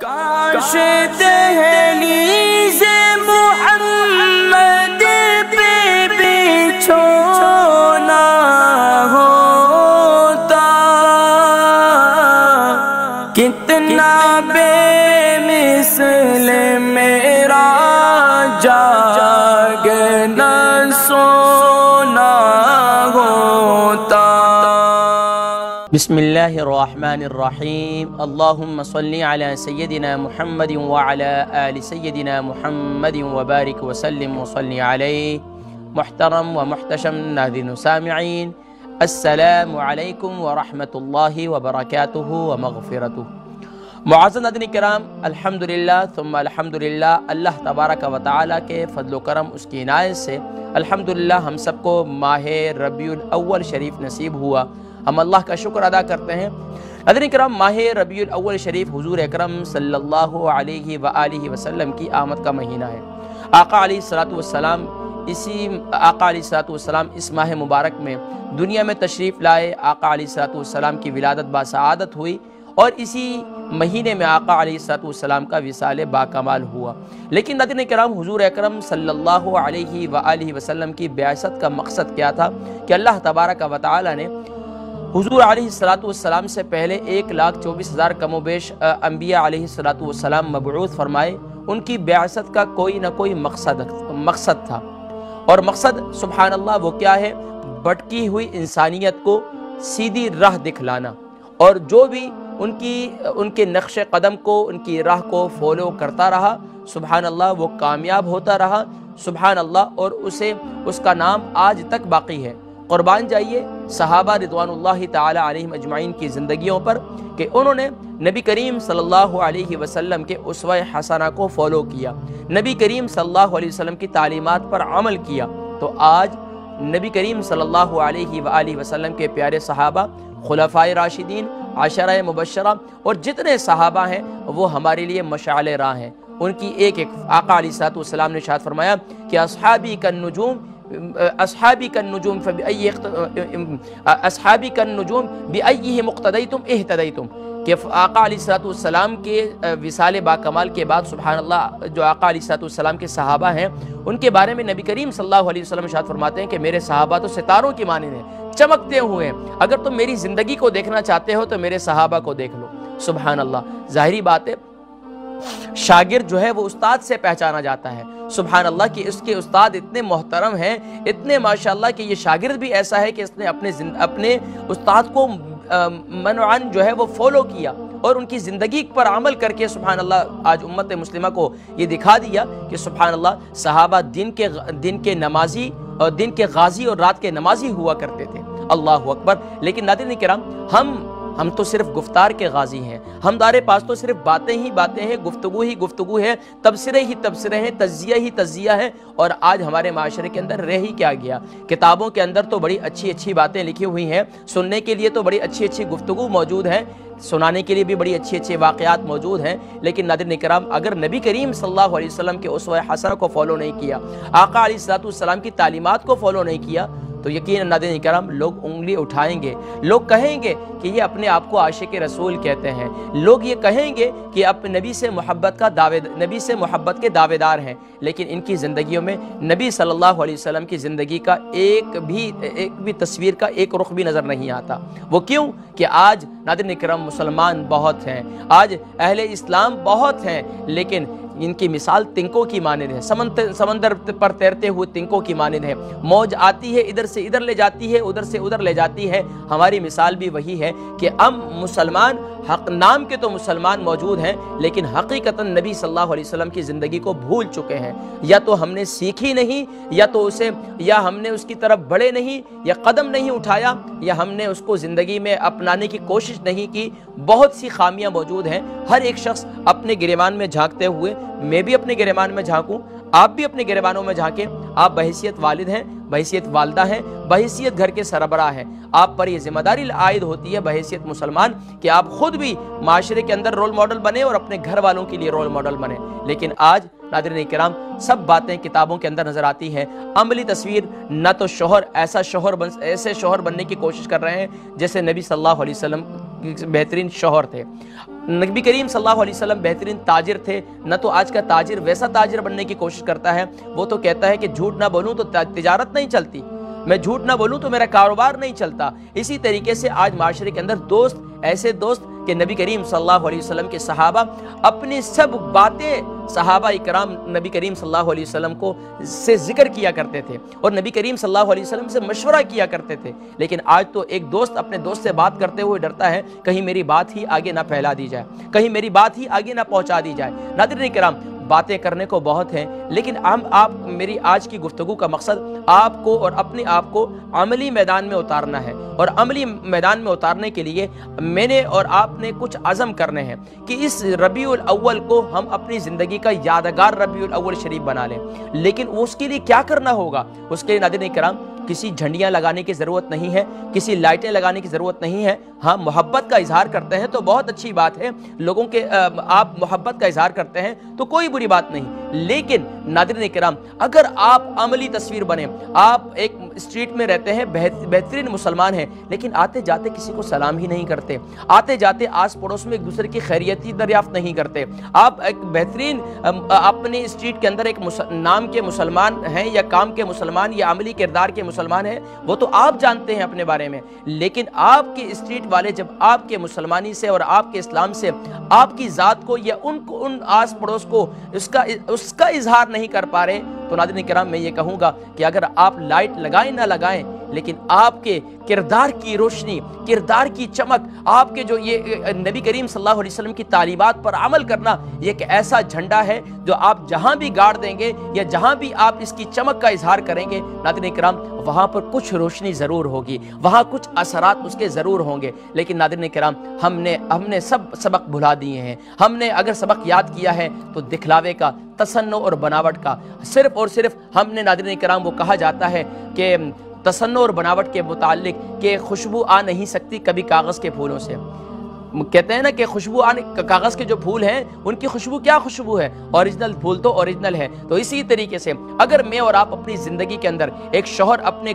کاش دہلیز محمد پہ بچھونا ہوتا، کتنا بے مثل میرا جاگنا سونا ہوتا۔ بسم اللہ الرحمن الرحیم، اللہم صلی علی سیدنا محمد وعلی آل سیدنا محمد وبارک وسلم وصلی علیہ۔ محترم و محتشم ناظرین و سامعین، السلام علیکم ورحمۃ اللہ وبرکاتہ ومغفرتہ۔ معزز ناظرین کرام، الحمدللہ ثم الحمدللہ، اللہ تبارک و تعالیٰ کے فضل و کرم، اس کی عنایت سے الحمدللہ ہم سب کو ماہ ربیع الاول شریف نصیب ہوا۔ ہم اللہ کا شکر ادا کرتے ہیں۔ ناظرین کرام، ماہ ربیع الاول شریف حضور اکرم صلی اللہ علیہ وآلہ وسلم کی آمد کا مہینہ ہے۔ آقا علیہ السلام اس ماہ مبارک میں دنیا میں تشریف لائے۔ آقا علیہ السلام کی ولادت باسعادت ہوئی اور اسی مہینے میں آقا علیہ السلام کا وصال باکمال ہوا۔ لیکن ناظرین کرام، حضور اکرم صلی اللہ علیہ وآلہ وسلم کی بعثت کا مقصد کیا تھا کہ اللہ تبارک و تعالیٰ نے حضور علیہ السلام سے پہلے 1,24,000 کم و بیش انبیاء علیہ السلام مبعوث فرمائے۔ ان کی بعثت کا کوئی نہ کوئی مقصد تھا، اور مقصد سبحان اللہ وہ کیا ہے؟ بھٹکی ہوئی انسانیت کو سیدھی راہ دکھلانا، اور جو بھی ان کے نقش قدم کو، ان کی راہ کو فالو کرتا رہا، سبحان اللہ وہ کامیاب ہوتا رہا، سبحان اللہ، اور اس کا نام آج تک باقی ہے۔ قربان جائیے صحابہ رضوان اللہ تعالی علیہم اجمعین کی زندگیوں پر کہ انہوں نے نبی کریم صلی اللہ علیہ وسلم کے اسوہ حسنہ کو فالو کیا، نبی کریم صلی اللہ علیہ وسلم کی تعلیمات پر عمل کیا۔ تو آج نبی کریم صلی اللہ علیہ وآلہ وسلم کے پیارے صحابہ، خلفائے راشدین، عشرہ مبشرہ اور جتنے صحابہ ہیں وہ ہمارے لیے مشعل راہ ہیں۔ ان کی ایک آقا علیہ السلام نے ارشاد فرمایا کہ اصحابی کالنجوم بأیہم اقتدیتم اہتدیتم، کہ آقا علیہ السلام کے وصال باکمال کے بعد سبحان اللہ جو آقا علیہ السلام کے صحابہ ہیں، ان کے بارے میں نبی کریم صلی اللہ علیہ وسلم ارشاد فرماتے ہیں کہ میرے صحابہ تو ستاروں کی مانند ہیں، چمکتے ہوئے ہیں، اگر تم میری زندگی کو دیکھنا چاہتے ہو تو میرے صحابہ کو دیکھ لو۔ سبحان اللہ، ظاہری بات ہے شاگرد جو ہے وہ استاد سے پہچانا جاتا ہے۔ سبحان اللہ کہ اس کے استاد اتنے محترم ہیں، اتنے ماشاءاللہ کہ یہ شاگرد بھی ایسا ہے کہ اس نے اپنے استاد کو منعن جو ہے وہ فالو کیا اور ان کی زندگی پر عمل کر کے سبحان اللہ آج امت مسلمہ کو یہ دکھا دیا کہ سبحان اللہ صحابہ دن کے نمازی اور دن کے غازی اور رات کے نمازی ہوا کرتے تھے۔ اللہ اکبر۔ لیکن ناظرین کرام، ہم تو صرف گفتار کے غازی ہیں، ہمارے پاس تو صرف باتیں ہی باتیں ہیں، گفتگو ہی گفتگو ہے، تبصرے ہی تبصرے ہیں، تجزیہ ہی تجزیہ ہے، اور آج ہمارے معاشرے کے اندر رہ ہی کیا گیا؟ کتابوں کے اندر تو بڑی اچھی اچھی باتیں لکھی ہوئی ہیں، سننے کے لیے تو بڑی اچھی اچھی گفتگو موجود ہیں، سنانے کے لیے بھی بڑی اچھی اچھی واقعات موجود ہیں، لیکن ناظرین کرام اگر نبی کریم صلی اللہ علیہ وسلم کے اسوہ حسنہ کو فالو نہیں کیا، آقا علیہ السلام کی تعلیمات کو فالو نہیں کیا، تو یقیناً ناظرین کرام لوگ انگلی اٹھائیں گے، لوگ کہیں گے کہ یہ اپنے آپ کو عاشق رسول کہتے ہیں، لوگ یہ کہیں گے کہ نبی سے محبت کے دعوے دار ہیں، لیکن ان کی زندگیوں میں نبی صلی اللہ علیہ وسلم کی زندگی کا ایک بھی تصویر کا ایک رخ بھی نظر نہیں آتا۔ وہ کیوں؟ کہ آج ناظرین کرام مسلمان بہت ہیں، آج اہل اسلام بہت ہیں، لیکن ان کی مثال تنکوں کی مانند ہے، سمندر پر تیرتے ہوئے تنکوں کی مانند ہے، موج آتی ہے ادھر سے ادھر لے جاتی ہے، ادھر سے ادھر لے جاتی ہے۔ ہماری مثال بھی وہی ہے کہ ہم مسلمان حق نام کے تو مسلمان موجود ہیں، لیکن حقیقتاً نبی صلی اللہ علیہ وسلم کی زندگی کو بھول چکے ہیں، یا تو ہم نے سیکھی نہیں، یا ہم نے اس کی طرف بڑھے نہیں، یا قدم نہیں اٹھایا، یا ہم نے اس کو زندگی میں اپنانے کی کوشش نہیں کی۔ بہت سی خامیاں موجود ہیں، ہر ایک شخص اپنے گریبان میں جھانکتے ہوئے، میں بھی اپنے گریبان میں جھانکوں، آپ بھی اپنے گریبانوں میں جھانکیں۔ آپ بحیثیت والد ہیں، بحیثیت والدہ ہیں، بحیثیت گھر کے سربراہ ہیں، آپ پر یہ ذمہ داری عائد ہوتی ہے بحیثیت مسلمان کہ آپ خود بھی معاشرے کے اندر رول ماڈل بنیں اور اپنے گھر والوں کے لیے رول ماڈل بنیں۔ لیکن آج ناظرین کرام سب باتیں کتابوں کے اندر نظر آتی ہیں، عملی تصویر نہ تو ایسے شوہر بننے کی کوشش کر رہے ہیں جیسے نبی صلی اللہ علیہ وسلم بہترین شوہر تھے، نبی کریم صلی اللہ علیہ وسلم بہترین تاجر تھے، نہ تو آج کا تاجر ویسا تاجر بننے کی کوشش کرتا ہے۔ وہ تو کہتا ہے کہ جھوٹ نہ بولوں تو تجارت نہیں چلتی، میں جھوٹ نہ بولوں تو میرا کاروبار نہیں چلتا۔ اسی طریقے سے آج معاشرے کے اندر دوست، ایسے دوست کہ نبی کریم صلی اللہ علیہ وسلم کے صحابہ اپنی سب باتیں صحابہ اکرام نبی کریم صلی اللہ علیہ وسلم کو سے ذکر کیا کرتے تھے اور نبی کریم صلی اللہ علیہ وسلم سے مشورہ کیا کرتے تھے۔ لیکن آج تو ایک دوست اپنے دوست سے بات کرتے ہوئے ڈرتا ہے کہیں میری بات ہی آگے نہ پھیلا دی جائے، کہیں میری بات ہی آگے نہ پہنچا دی جائے۔ ناظرین کرام، باتیں کرنے کو بہت ہیں، لیکن میری آج کی گفتگو کا مقصد آپ کو اور اپنے آپ کو عملی میدان میں اتارنا ہے، اور عملی میدان میں اتارنے کے لیے میں نے اور آپ نے کچھ عزم کرنے ہیں کہ اس ربیع الاول کو ہم اپنی زندگی کا یادگار ربیع الاول شریف بنا لیں۔ لیکن اس کے لیے کیا کرنا ہوگا؟ اس کے لیے ناظرین کرام کسی جھنڈیاں لگانے کی ضرورت نہیں ہے، کسی لائٹیں لگانے کی ضرورت نہیں ہے۔ ہاں، محبت کا اظہار کرتے ہیں تو بہت اچھی بات ہے، لوگوں کے آپ محبت کا اظہار کرتے ہیں تو کوئی بری بات نہیں، لیکن ناظرین کرام اگر آپ عملی تصویر بنیں، آپ ایک اسٹریٹ میں رہتے ہیں، بہترین مسلمان ہیں، لیکن آتے جاتے کسی کو سلام ہی نہیں کرتے، آتے جاتے آس پڑوس میں ایک دوسرے کی خیریت ہی دریافت نہیں کرتے، آپ ایک بہترین اپنی اسٹریٹ کے اندر ایک نام کے مسلمان ہیں یا کام کے مسلمان یا عملی کردار کے مسلمان ہیں، وہ تو آپ جانتے ہیں اپنے بارے میں، لیکن آپ کے اسٹریٹ والے جب آپ کے مسلمانی سے اور آپ کے اسلام سے آپ کی ذات کو یا ان آس پڑوس کو اس کا اظہار نہیں کر پا رہے، تو ناظرین کرام میں یہ کہوں گا کہ اگر آپ لائٹ لگائیں نہ لگائیں، لیکن آپ کے کردار کی روشنی، کردار کی چمک، آپ کے جو یہ نبی کریم صلی اللہ علیہ وسلم کی تعلیمات پر عمل کرنا، یہ ایک ایسا جھنڈا ہے جو آپ جہاں بھی گاڑ دیں گے یا جہاں بھی آپ اس کی چمک کا اظہار کریں گے، ناظرین کرام وہاں پر کچھ روشنی ضرور ہوگی، وہاں کچھ اثرات اس کے ضرور ہوں گے۔ لیکن ناظرین کرام ہم نے سب سبق بھلا دیے ہیں، ہم نے اگر سبق یاد کیا ہے تو دکھلاوے کا، تصنع اور بناوٹ کا، صرف اور صرف ہم نے ناظرین کرام وہ کہا جاتا ہے کہ تصنع اور بناوٹ کے متعلق کہ خوشبو آ نہیں سکتی کبھی کاغذ کے پھولوں سے، کہتے ہیں نا کہ خوشبو کاغذ کے جو پھول ہیں ان کی خوشبو کیا خوشبو ہے، اوریجنل پھول تو اوریجنل ہے۔ تو اسی طریقے سے اگر میں اور آپ اپنی زندگی کے اندر ایک شوہر اپنی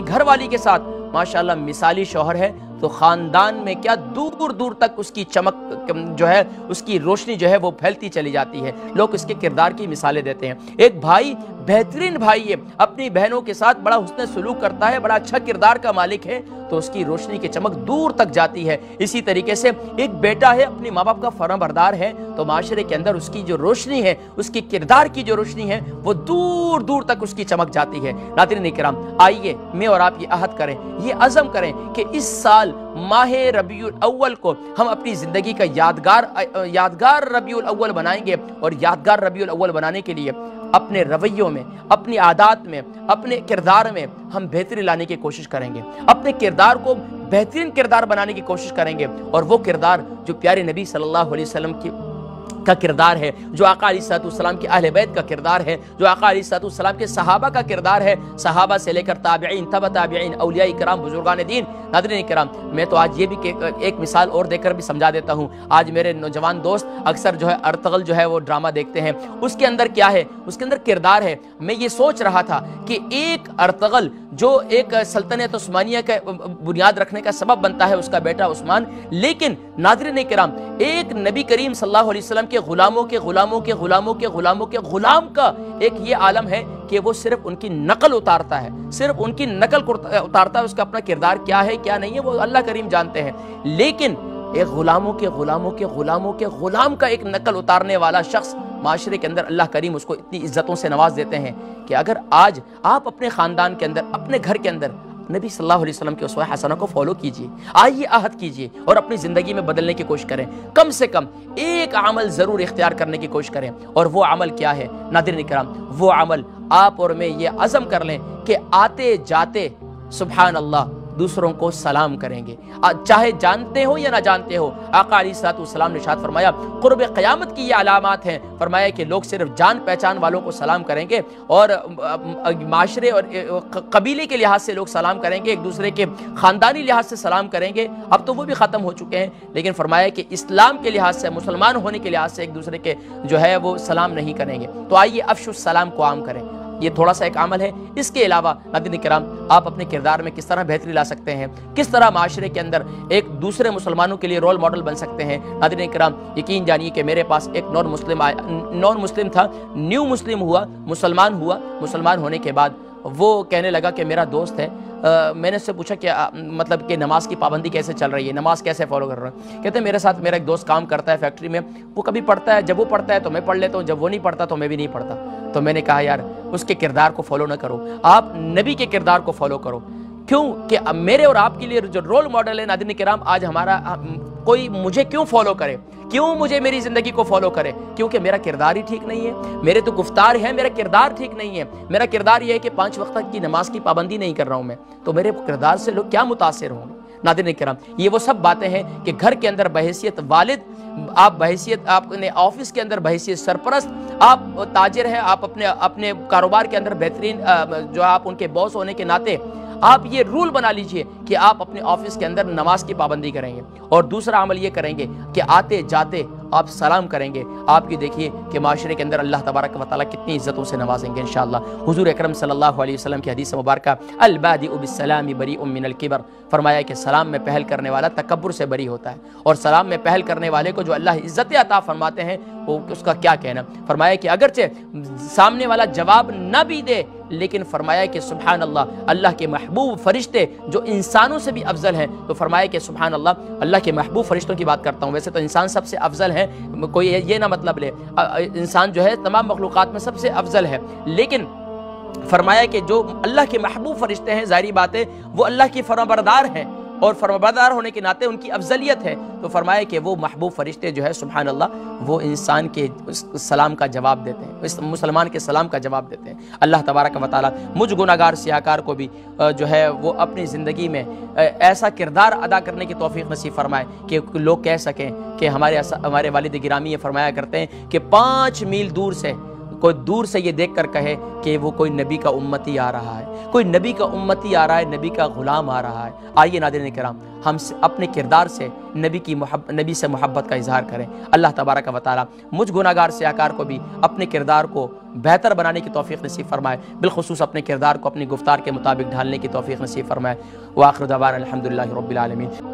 گھر والی کے ساتھ ماشاءاللہ مثالی شوہر ہے، تو خاندان میں کیا دور دور تک اس کی چمک جو ہے، اس کی روشنی جو ہے وہ پھیلتی چلی جاتی ہے، لوگ اس کے کردار کی مثالیں دیتے ہیں۔ ایک بھائی، بہترین بھائی ہے، اپنی بہنوں کے ساتھ بڑا حسن سلوک کرتا ہے، بڑا اچھا کردار کا مالک ہے، تو اس کی روشنی کی چمک دور تک جاتی ہے۔ اسی طریقے سے ایک بیٹا ہے، اپنی ماں باپ کا فرما بردار ہے، تو معاشرے کے اندر اس کی جو روشنی ہے، اس کی کردار کی جو روشنی ہے وہ دور دور تک اس کی چمک جاتی ہے۔ ناظرین کرام آئیے میں اور آپ یہ عہد کریں، یہ عزم کریں کہ اس سال ماہ ربیع الاول کو ہم اپنی زندگی کا یادگار ربیع الاول بنائیں گے، اور یادگار ربیع الاول بنانے کے لیے اپنے رویوں میں، اپنی عادات میں، اپنے کردار میں ہم بہتری لانے کی کوشش کریں گے، اپنے کردار کو بہترین کردار بنانے کی کوشش کریں گے، اور وہ کردار جو پیارے نبی صلی اللہ علیہ وسلم کا کردار ہے، جو آقا علیہ الصلوۃ والسلام کے اہل بیت کا کردار ہے، جو آقا علیہ الصلوۃ والسلام کے صحابہ کا کردار ہے، صحابہ سے لے کر تابعین، تبع تابعین، اولیاء کرام، بزرگان دین۔ ناظرین کرام میں تو آج یہ بھی کہ ایک مثال اور دے کر بھی سمجھا دیتا ہوں، آج میرے نوجوان دوست اکثر جو ہے ارطغرل جو ہے وہ ڈرامہ دیکھتے ہیں، اس کے اندر کیا ہے؟ اس کے اندر کردار ہے۔ میں یہ سوچ رہا تھا کہ ایک ارطغرل جو ایک سلطنت عثمانیہ کا بنیاد رکھنے کا سبب بنتا ہے، اس کا بیٹا عثمان، لیکن ناظرین کرام ایک نبی کریم صلی اللہ علیہ وسلم کے غلاموں کے غلام کا ایک یہ عالم ہے کہ وہ صرف ان کی نقل اتارتا ہے، صرف ان کی نقل اتارتا ہے، اس کا اپنا کردار کیا ہے کیا نہیں ہے وہ اللہ کریم جانتے ہیں، لیکن ایک غلاموں کے غلام کا ایک نقل اتارنے والا شخص معاشرے کے اندر اللہ کریم اس کو اتنی عزتوں سے نواز دیتے ہیں کہ اگر آج آپ اپنے خاندان کے اندر، اپنے گھر کے اندر نبی صلی اللہ علیہ وسلم کے اسوہ حسنہ کو فالو کیجئے، آئیے عہد کیجئے اور اپنی زندگی میں بدلنے کی کوشش کریں، کم سے کم ایک عمل ضرور اختیار کرنے کی کوشش کریں، اور وہ عمل کیا ہے؟ ناظرین کرام وہ عمل آپ اور میں یہ عزم کر لیں کہ آتے جاتے سبحان اللہ دوسروں کو سلام کریں گے، چاہے جانتے ہو یا نہ جانتے ہو۔ آقا علیہ الصلوۃ والسلام نے ارشاد فرمایا قرب قیامت کی یہ علامات ہیں، فرمایا کہ لوگ صرف جان پہچان والوں کو سلام کریں گے، اور معاشرے اور قبیلے کے لحاظ سے لوگ سلام کریں گے، ایک دوسرے کے خاندانی لحاظ سے سلام کریں گے، اب تو وہ بھی ختم ہو چکے ہیں، لیکن فرمایا کہ اسلام کے لحاظ سے، مسلمان ہونے کے لحاظ سے ایک دوسرے کے جو ہے وہ سلام نہیں کریں گے۔ تو آئیے افشوا السلام کو عام کریں، یہ تھوڑا سا ایک عمل ہے۔ اس کے علاوہ ناظرین کرام آپ اپنے کردار میں کس طرح بہتری لا سکتے ہیں، کس طرح معاشرے کے اندر ایک دوسرے مسلمانوں کے لیے رول ماڈل بن سکتے ہیں۔ ناظرین کرام یقین جانیے کہ میرے پاس ایک نان مسلم تھا، نیو مسلم ہوا، مسلمان ہونے کے بعد وہ کہنے لگا کہ میرا دوست ہے، میں نے اس سے پوچھا کہ مطلب کہ نماز کی پابندی کیسے چل رہی ہے، نماز کیسے فالو کر رہا ہے؟ کہتے ہیں میرے ساتھ میرا ایک دوست کام کرتا ہے فیکٹری میں، وہ کبھی پڑھتا ہے، جب وہ پڑھتا ہے تو میں پڑھ لیتا ہوں، جب وہ نہیں پڑھتا تو میں بھی نہیں پڑھتا۔ تو میں نے کہا یار اس کے کردار کو فالو نہ کرو، آپ نبی کے کردار کو فالو کرو۔ کیوں کہ میرے اور آپ کے لیے جو رول ماڈل ہے ناظرین کرام، آج ہمارا کوئی مجھے کیوں فالو کرے، کیوں مجھے میری زندگی کو فالو کرے؟ کیونکہ میرا کردار ہی ٹھیک نہیں ہے، میرے تو گفتار ہیں، میرا کردار ٹھیک نہیں ہے۔ میرا کردار یہ ہے کہ 5 وقت کی نماز کی پابندی نہیں کر رہا ہوں میں، تو میرے کردار سے لوگ کیا متاثر ہوں گے؟ ناظرین کرام یہ وہ سب باتیں ہیں کہ گھر کے اندر بحیثیت والد، آپ نے آفس کے اندر بحیثیت سرپرست، آپ تاجر ہیں، آپ اپنے کاروبار کے اندر بہترین جو آپ ان کے باس ہونے کے ناطے آپ یہ رول بنا لیجئے کہ آپ اپنے آفس کے اندر نماز کی پابندی کریں گے، اور دوسرا عمل یہ کریں گے کہ آتے جاتے آپ سلام کریں گے۔ آپ کی دیکھیے کہ معاشرے کے اندر اللہ تبارک و تعالیٰ کتنی عزتوں سے نوازیں گے انشاءاللہ۔ حضور اکرم صلی اللہ علیہ وسلم کی حدیث مبارکہ البادئ بالسلام بریء من الکبر، فرمایا کہ سلام میں پہل کرنے والا تکبر سے بری ہوتا ہے، اور سلام میں پہل کرنے والے کو جو اللہ عزت عطا فرماتے ہیں وہ اس کا کیا کہنا۔ فرمایا کہ اگرچہ سامنے والا جواب نہ بھی دے، لیکن فرمایا کہ سبحان اللہ، اللہ کے محبوب فرشتے جو انسانوں سے بھی افضل ہیں، تو فرمایا کہ سبحان اللہ، اللہ کے محبوب فرشتوں کی بات کرتا ہوں، ویسے تو انسان سب سے افضل ہے، کوئی یہ نہ مطلب لے، انسان جو ہے تمام مخلوقات میں سب سے افضل ہے، لیکن فرمایا کہ جو اللہ کے محبوب فرشتے ہیں، ظاہری بات ہے وہ اللہ کی فرمانبردار ہیں، اور فرمانبردار ہونے کے ناطے ان کی افضلیت ہے، تو فرمایا کہ وہ محبوب فرشتے جو ہے سبحان اللہ وہ انسان کے سلام کا جواب دیتے ہیں، اس مسلمان کے سلام کا جواب دیتے ہیں۔ اللہ تبارک و تعالیٰ مجھ گناہگار سیاہکار کو بھی جو ہے وہ اپنی زندگی میں ایسا کردار ادا کرنے کی توفیق نصیب فرمائے کہ لوگ کہہ سکیں کہ ہمارے والد گرامی یہ فرمایا کرتے ہیں کہ 5 میل دور سے کوئی دور سے یہ دیکھ کر کہے کہ وہ کوئی نبی کا امتی آ رہا ہے، کوئی نبی کا امتی آ رہا ہے، نبی کا غلام آ رہا ہے۔ آئیے ناظرین کرام ہم اپنے کردار سے نبی سے محبت کا اظہار کریں۔ اللہ تبارک و تعالیٰ مجھ گناہگار سیاہکار کو بھی اپنے کردار کو بہتر بنانے کی توفیق نصیب فرمائے، بالخصوص اپنے کردار کو اپنی گفتار کے مطابق ڈھالنے کی توفیق نصیب فرمائے۔ وآخر دعوانا الحمدللہ رب العالمین۔